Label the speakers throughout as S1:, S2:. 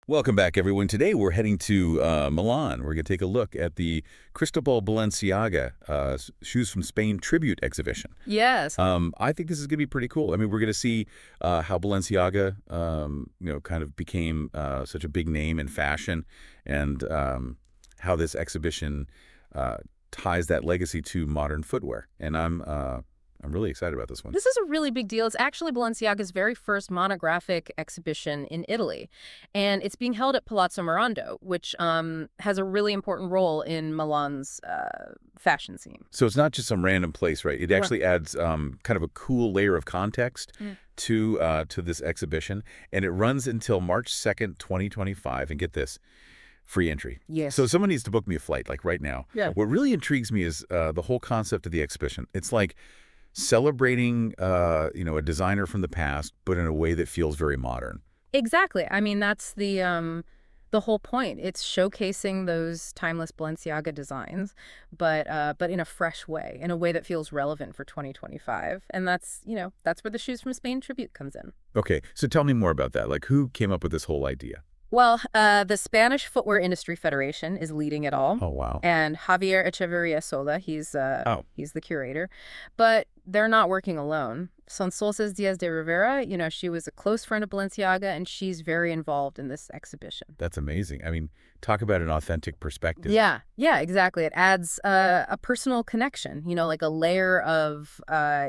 S1: Welcome back, everyone. Today we're heading to Milan. We're going to take a look at the Cristóbal Balenciaga Shoes from Spain tribute exhibition.
S2: Yes.
S1: I think this is going to be pretty cool. I mean, we're going to see how Balenciaga, kind of became such a big name in fashion, and how this exhibition ties that legacy to modern footwear. And I'm really excited about this one.
S2: This is a really big deal. It's actually Balenciaga's very first monographic exhibition in Italy, and it's being held at Palazzo Morando, which has a really important role in Milan's fashion scene.
S1: So it's not just some random place, right? It actually adds kind of a cool layer of context to this exhibition, and it runs until March 2nd, 2025. And get this, free entry.
S2: Yes.
S1: So someone needs to book me a flight, like right now.
S2: Yeah.
S1: What really intrigues me is the whole concept of the exhibition. It's like celebrating, a designer from the past, but in a way that feels very modern.
S2: Exactly. I mean, that's the whole point. It's showcasing those timeless Balenciaga designs, but in a fresh way, in a way that feels relevant for 2025. And that's where the Shoes from Spain tribute comes in.
S1: Okay, so tell me more about that. Like, who came up with this whole idea?
S2: Well, the Spanish Footwear Industry Federation is leading it all.
S1: Oh, wow.
S2: And Javier Echeverría Sola, he's the curator. But they're not working alone. Sonsoles Diaz de Rivera, she was a close friend of Balenciaga, and she's very involved in this exhibition.
S1: That's amazing. I mean, talk about an authentic perspective.
S2: Yeah, exactly. It adds a personal connection, like a layer of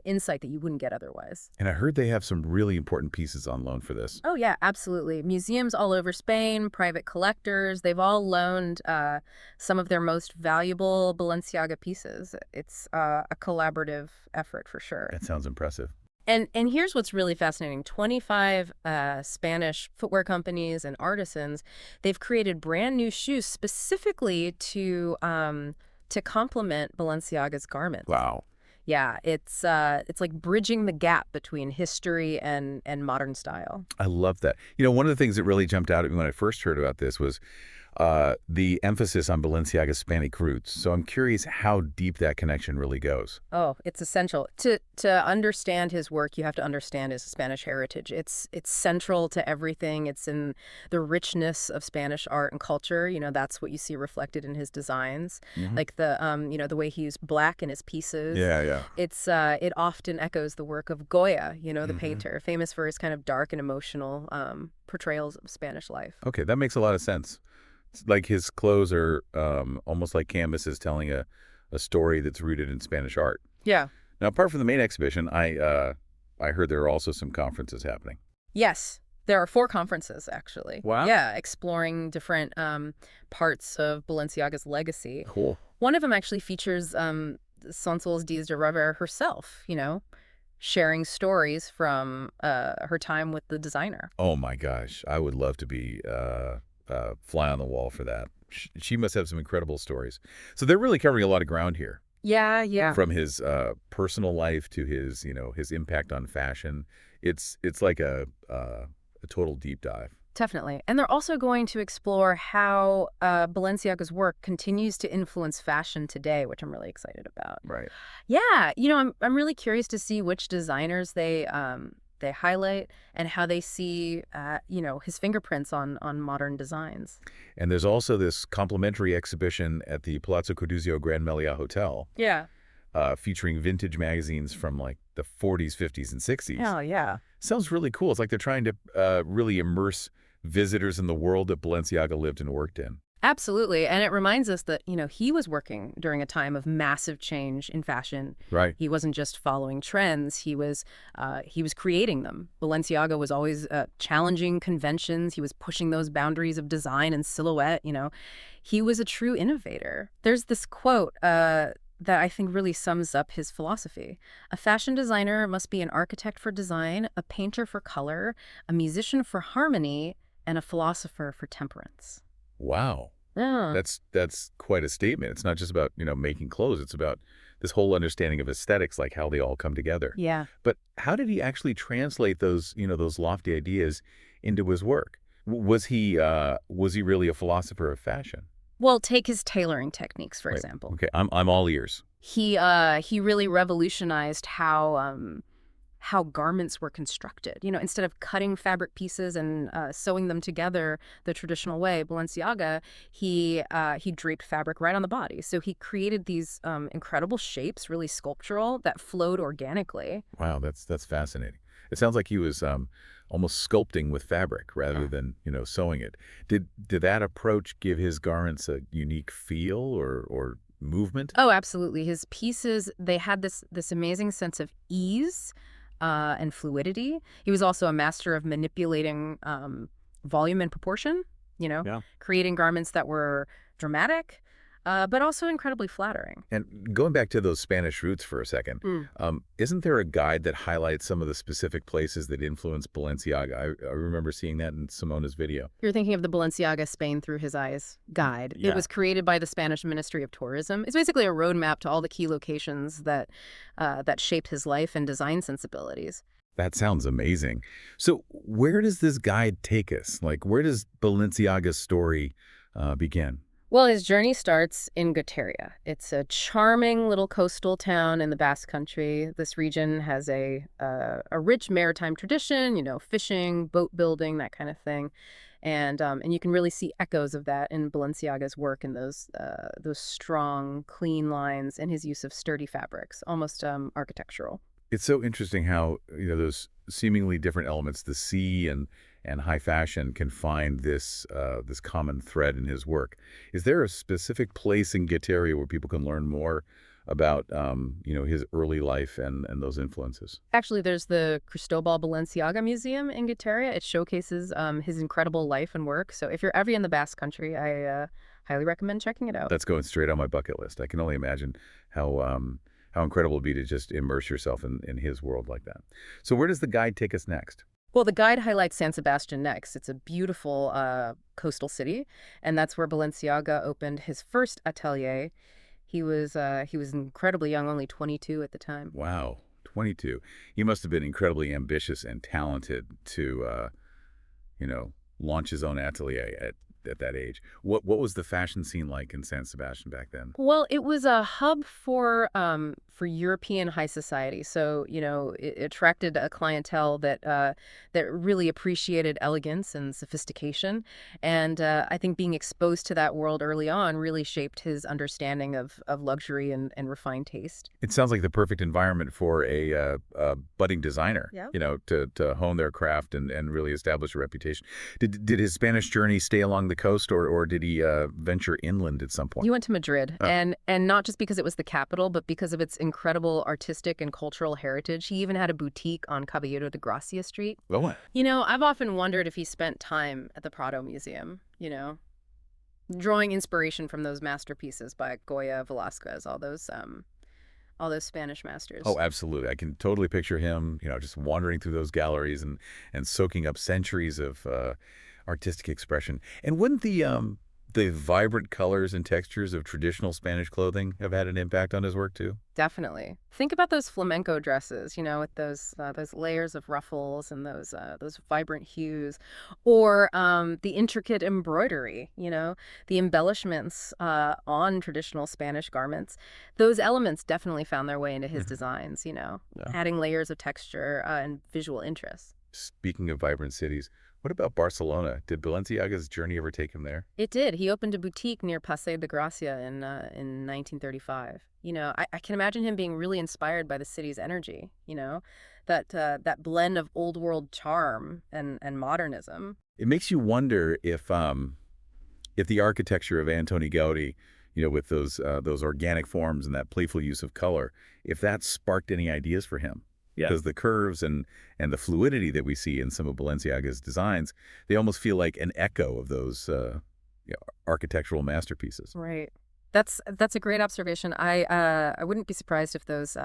S2: insight that you wouldn't get otherwise.
S1: And I heard they have some really important pieces on loan for this.
S2: Oh, yeah, absolutely. Museums all over Spain, private collectors, they've all loaned some of their most valuable Balenciaga pieces. It's a collaborative effort for sure.
S1: That sounds impressive.
S2: And here's what's really fascinating. 25 Spanish footwear companies and artisans, they've created brand new shoes specifically to complement Balenciaga's garments.
S1: Wow.
S2: Yeah, it's like bridging the gap between history and modern style.
S1: I love that. One of the things that really jumped out at me when I first heard about this was the emphasis on Balenciaga's Hispanic roots. So I'm curious how deep that connection really goes.
S2: Oh, it's essential. To understand his work, you have to understand his Spanish heritage. It's central to everything. It's in the richness of Spanish art and culture. That's what you see reflected in his designs. Like the way he used black in his pieces.
S1: Yeah.
S2: It often echoes the work of Goya, the painter, famous for his kind of dark and emotional portrayals of Spanish life.
S1: Okay, that makes a lot of sense. Like his clothes are almost like canvases telling a story that's rooted in Spanish art.
S2: Yeah.
S1: Now, apart from the main exhibition, I heard there are also some conferences happening.
S2: Yes. There are 4 conferences, actually.
S1: Wow.
S2: Yeah, exploring different parts of Balenciaga's legacy.
S1: Cool.
S2: One of them actually features Sonsoles Diaz de Rivera herself, sharing stories from her time with the designer.
S1: Oh, my gosh. I would love to be fly on the wall for that. She must have some incredible stories. So they're really covering a lot of ground here.
S2: Yeah.
S1: From his personal life to his, his impact on fashion. It's like a total deep dive.
S2: Definitely. And they're also going to explore how Balenciaga's work continues to influence fashion today, which I'm really excited about.
S1: Right.
S2: Yeah. I'm really curious to see which designers they highlight and how they see, his fingerprints on modern designs.
S1: And there's also this complimentary exhibition at the Palazzo Grand Meliá Hotel.
S2: Yeah.
S1: Featuring vintage magazines from like the 40s, 50s, and 60s.
S2: Oh, yeah.
S1: Sounds really cool. It's like they're trying to really immerse visitors in the world that Balenciaga lived and worked in.
S2: Absolutely. And it reminds us that, he was working during a time of massive change in fashion.
S1: Right.
S2: He wasn't just following trends. He was creating them. Balenciaga was always challenging conventions. He was pushing those boundaries of design and silhouette. He was a true innovator. There's this quote that I think really sums up his philosophy. A fashion designer must be an architect for design, a painter for color, a musician for harmony, and a philosopher for temperance.
S1: Wow.
S2: Yeah.
S1: That's quite a statement. It's not just about, making clothes. It's about this whole understanding of aesthetics, like how they all come together.
S2: Yeah.
S1: But how did he actually translate those lofty ideas into his work? Was he really a philosopher of fashion?
S2: Well, take his tailoring techniques, for example.
S1: Okay, I'm all ears.
S2: He really revolutionized how how garments were constructed. Instead of cutting fabric pieces and sewing them together the traditional way, Balenciaga, he draped fabric right on the body. So he created these incredible shapes, really sculptural, that flowed organically.
S1: Wow, that's fascinating. It sounds like he was almost sculpting with fabric rather than, sewing it. Did that approach give his garments a unique feel or movement?
S2: Oh, absolutely. His pieces, they had this amazing sense of ease and fluidity. He was also a master of manipulating volume and proportion,
S1: Yeah.
S2: creating garments that were dramatic, but also incredibly flattering.
S1: And going back to those Spanish roots for a second, isn't there a guide that highlights some of the specific places that influenced Balenciaga? I remember seeing that in Simona's video.
S2: You're thinking of the Balenciaga Spain Through His Eyes guide. It
S1: Yeah.
S2: was created by the Spanish Ministry of Tourism. It's basically a roadmap to all the key locations that shaped his life and design sensibilities.
S1: That sounds amazing. So where does this guide take us? Like, where does Balenciaga's story begin?
S2: Well, his journey starts in Guteria. It's a charming little coastal town in the Basque Country. This region has a rich maritime tradition, fishing, boat building, that kind of thing. And you can really see echoes of that in Balenciaga's work and those strong, clean lines and his use of sturdy fabrics, almost architectural.
S1: It's so interesting how, those seemingly different elements, the sea and high fashion, can find this common thread in his work. Is there a specific place in Guetteria where people can learn more about, his early life and those influences?
S2: Actually, there's the Cristóbal Balenciaga Museum in Guteria. It showcases his incredible life and work. So if you're ever in the Basque Country, I highly recommend checking it out.
S1: That's going straight on my bucket list. I can only imagine how incredible it would be to just immerse yourself in his world like that. So where does the guide take us next?
S2: Well, the guide highlights San Sebastian next. It's a beautiful coastal city, and that's where Balenciaga opened his first atelier. He was incredibly young, only 22 at the time.
S1: Wow, 22. He must have been incredibly ambitious and talented to, launch his own atelier at that age. What was the fashion scene like in San Sebastian back then?
S2: Well, it was a hub for European high society. So, it attracted a clientele that really appreciated elegance and sophistication. And I think being exposed to that world early on really shaped his understanding of luxury and refined taste.
S1: It sounds like the perfect environment for a budding designer,
S2: Yeah.
S1: to hone their craft and really establish a reputation. Did his Spanish journey stay along the coast, or did he venture inland at some point?
S2: He went to Madrid,
S1: Oh.
S2: and not just because it was the capital, but because of its incredible artistic and cultural heritage. He even had a boutique on Caballero de Gracia Street.
S1: Well, what?
S2: I've often wondered if he spent time at the Prado Museum, drawing inspiration from those masterpieces by Goya, Velázquez, all those Spanish masters.
S1: Oh, absolutely. I can totally picture him, just wandering through those galleries and soaking up centuries of artistic expression. And wouldn't the vibrant colors and textures of traditional Spanish clothing have had an impact on his work too?
S2: Definitely. Think about those flamenco dresses, with those layers of ruffles and those vibrant hues, or the intricate embroidery, the embellishments on traditional Spanish garments. Those elements definitely found their way into his designs,
S1: Yeah.
S2: adding layers of texture and visual interest.
S1: Speaking of vibrant cities, what about Barcelona? Did Balenciaga's journey ever take him there?
S2: It did. He opened a boutique near Passeig de Gracia in 1935. I can imagine him being really inspired by the city's energy, that blend of old world charm and modernism.
S1: It makes you wonder if the architecture of Antoni Gaudi, with those organic forms and that playful use of color, if that sparked any ideas for him.
S3: Yeah.
S1: Because the curves and the fluidity that we see in some of Balenciaga's designs, they almost feel like an echo of those architectural masterpieces.
S2: Right. That's a great observation. I wouldn't be surprised if those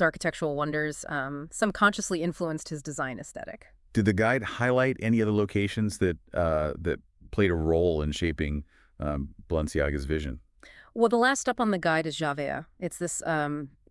S2: architectural wonders subconsciously influenced his design aesthetic.
S1: Did the guide highlight any other locations that played a role in shaping Balenciaga's vision?
S2: Well, the last stop on the guide is Javea. It's this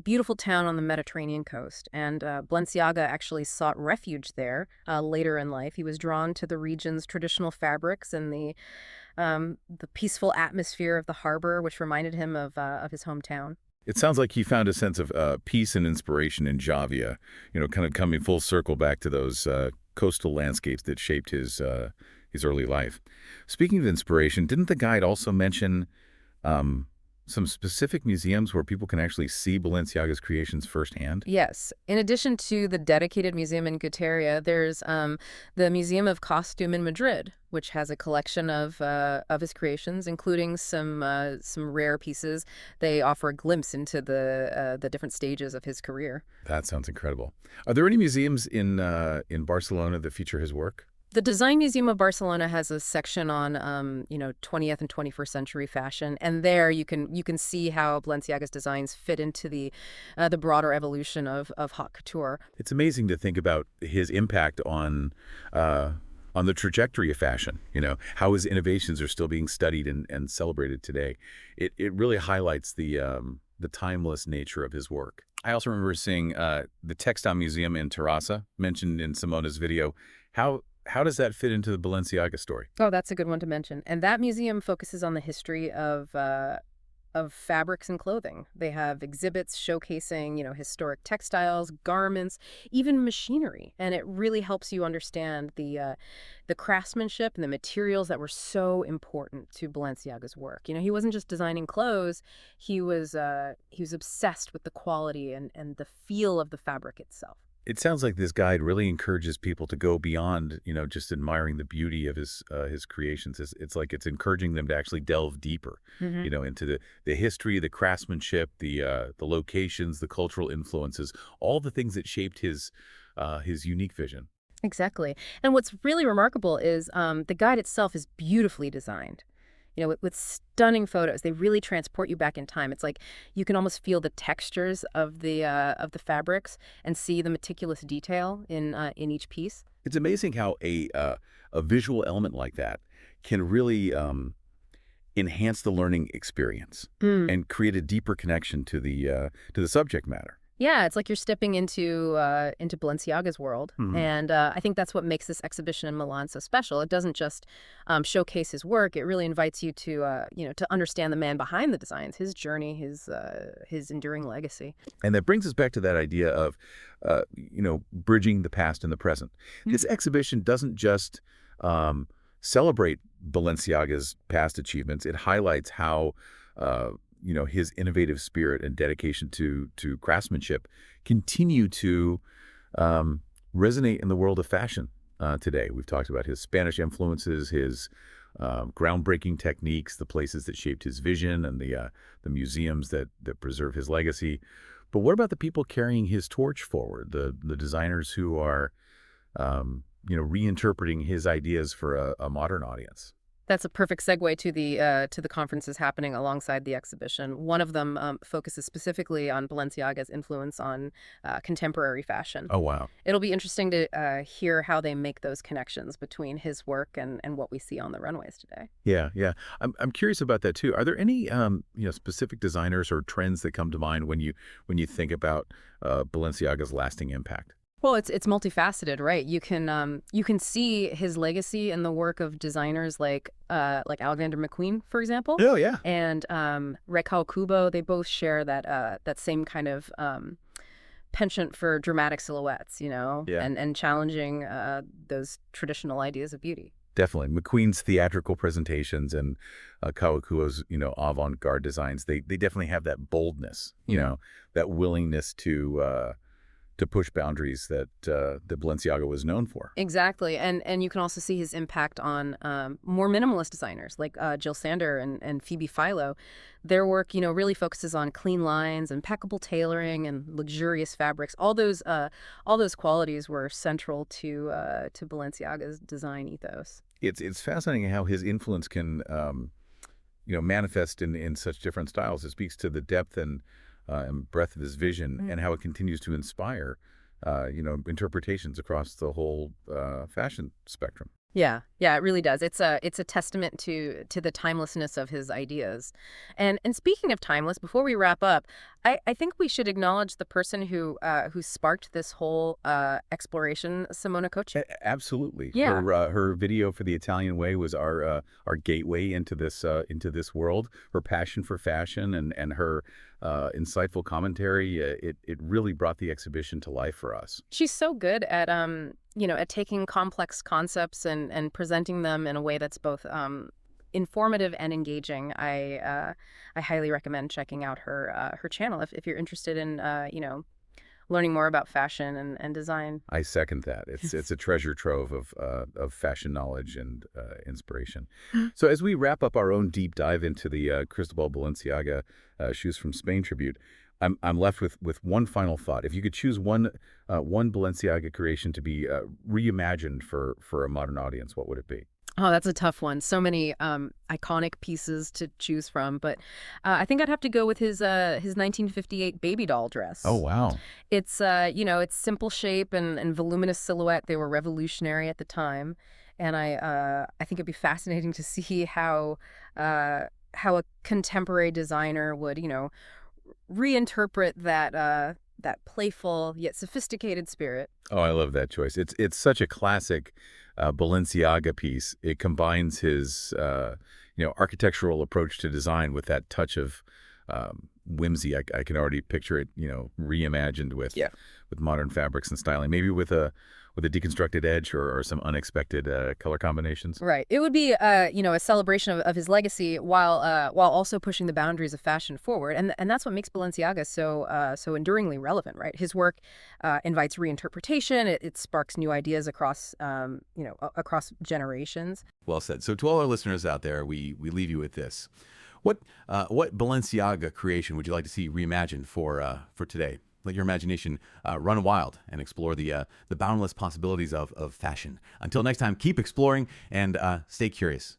S2: beautiful town on the Mediterranean coast, and Balenciaga actually sought refuge there later in life. He was drawn to the region's traditional fabrics and the peaceful atmosphere of the harbor, which reminded him of his hometown.
S1: It sounds like he found a sense of peace and inspiration in Javia, kind of coming full circle back to those coastal landscapes that shaped his early life. Speaking of inspiration, didn't the guide also mention um, some specific museums where people can actually see Balenciaga's creations firsthand?
S2: Yes. In addition to the dedicated museum in Guteria, there's the Museum of Costume in Madrid, which has a collection of his creations, including some rare pieces. They offer a glimpse into the different stages of his career.
S1: That sounds incredible. Are there any museums in Barcelona that feature his work?
S2: The Design Museum of Barcelona has a section on, 20th and 21st century fashion, and there you can see how Balenciaga's designs fit into the broader evolution of haute couture.
S1: It's amazing to think about his impact on the trajectory of fashion, how his innovations are still being studied and celebrated today. It really highlights the timeless nature of his work. I also remember seeing the Textile Museum in Terrassa, mentioned in Simona's video. How does that fit into the Balenciaga story?
S2: Oh, that's a good one to mention. And that museum focuses on the history of fabrics and clothing. They have exhibits showcasing, historic textiles, garments, even machinery, and it really helps you understand the craftsmanship and the materials that were so important to Balenciaga's work. He wasn't just designing clothes; he was obsessed with the quality and the feel of the fabric itself.
S1: It sounds like this guide really encourages people to go beyond, just admiring the beauty of his creations. It's like it's encouraging them to actually delve deeper, into the history, the craftsmanship, the locations, the cultural influences, all the things that shaped his unique vision.
S2: Exactly. And what's really remarkable is the guide itself is beautifully designed. With stunning photos. They really transport you back in time. It's like you can almost feel the textures of the fabrics and see the meticulous detail in each piece.
S1: It's amazing how a visual element like that can really enhance the learning experience and create a deeper connection to the subject matter.
S2: Yeah, it's like you're stepping into Balenciaga's world, and I think that's what makes this exhibition in Milan so special. It doesn't just showcase his work; it really invites you to understand the man behind the designs, his journey, his enduring legacy.
S1: And that brings us back to that idea of, bridging the past and the present. This exhibition doesn't just celebrate Balenciaga's past achievements. It highlights how his innovative spirit and dedication to craftsmanship continue to resonate in the world of fashion today. We've talked about his Spanish influences, his groundbreaking techniques, the places that shaped his vision, and the museums that preserve his legacy. But what about the people carrying his torch forward, the designers who are reinterpreting his ideas for a modern audience?
S2: That's a perfect segue to the conferences happening alongside the exhibition. One of them focuses specifically on Balenciaga's influence on contemporary fashion.
S1: Oh, wow.
S2: It'll be interesting to hear how they make those connections between his work and what we see on the runways today.
S1: Yeah, yeah. I'm curious about that too. Are there any specific designers or trends that come to mind when you think about Balenciaga's lasting impact?
S2: Well, it's multifaceted, right? You can see his legacy in the work of designers like Alexander McQueen, for example,
S1: Oh, yeah.
S2: and Rekao Kubo. They both share that same kind of penchant for dramatic silhouettes,
S1: Yeah.
S2: and challenging those traditional ideas of beauty.
S1: Definitely. McQueen's theatrical presentations and Kawakuo's, avant-garde designs, they definitely have that boldness, that willingness to push boundaries that Balenciaga was known for.
S2: Exactly, and you can also see his impact on more minimalist designers like Jill Sander and Phoebe Philo. Their work, really focuses on clean lines, impeccable tailoring, and luxurious fabrics. All those qualities were central to Balenciaga's design ethos.
S1: It's fascinating how his influence can manifest in such different styles. It speaks to the depth and breadth of his vision and how it continues to inspire interpretations across the whole fashion spectrum.
S2: Yeah, it really does. It's a testament to the timelessness of his ideas. And speaking of timeless, before we wrap up, I think we should acknowledge the person who sparked this whole exploration, Simona Cochi.
S1: Absolutely.
S2: Yeah.
S1: Her video for the Italian Way was our gateway into this world. Her passion for fashion and her insightful commentary, it really brought the exhibition to life for us.
S2: She's so good at at taking complex concepts and presenting them in a way that's both informative and engaging. I highly recommend checking out her channel if you're interested in learning more about fashion and design.
S1: I second that. It's a treasure trove of fashion knowledge and inspiration. So as we wrap up our own deep dive into the Cristobal Balenciaga Shoes from Spain tribute, I'm left with one final thought. If you could choose one Balenciaga creation to be reimagined for a modern audience, what would it be?
S2: Oh, that's a tough one. So many iconic pieces to choose from, but I think I'd have to go with his 1958 baby doll dress.
S1: Oh, wow.
S2: It's it's simple shape and voluminous silhouette. They were revolutionary at the time, and I think it'd be fascinating to see how a contemporary designer would reinterpret that playful yet sophisticated spirit.
S1: Oh, I love that choice. It's such a classic Balenciaga piece. It combines his architectural approach to design with that touch of whimsy. I can already picture it, reimagined with modern fabrics and styling, maybe with a deconstructed edge or some unexpected color combinations.
S2: Right. It would be, a celebration of his legacy while also pushing the boundaries of fashion forward, and that's what makes Balenciaga so enduringly relevant. Right. His work invites reinterpretation. It sparks new ideas across across generations.
S3: Well said. So to all our listeners out there, we leave you with this. What Balenciaga creation would you like to see reimagined for today? Let your imagination run wild and explore the boundless possibilities of fashion. Until next time, keep exploring and stay curious.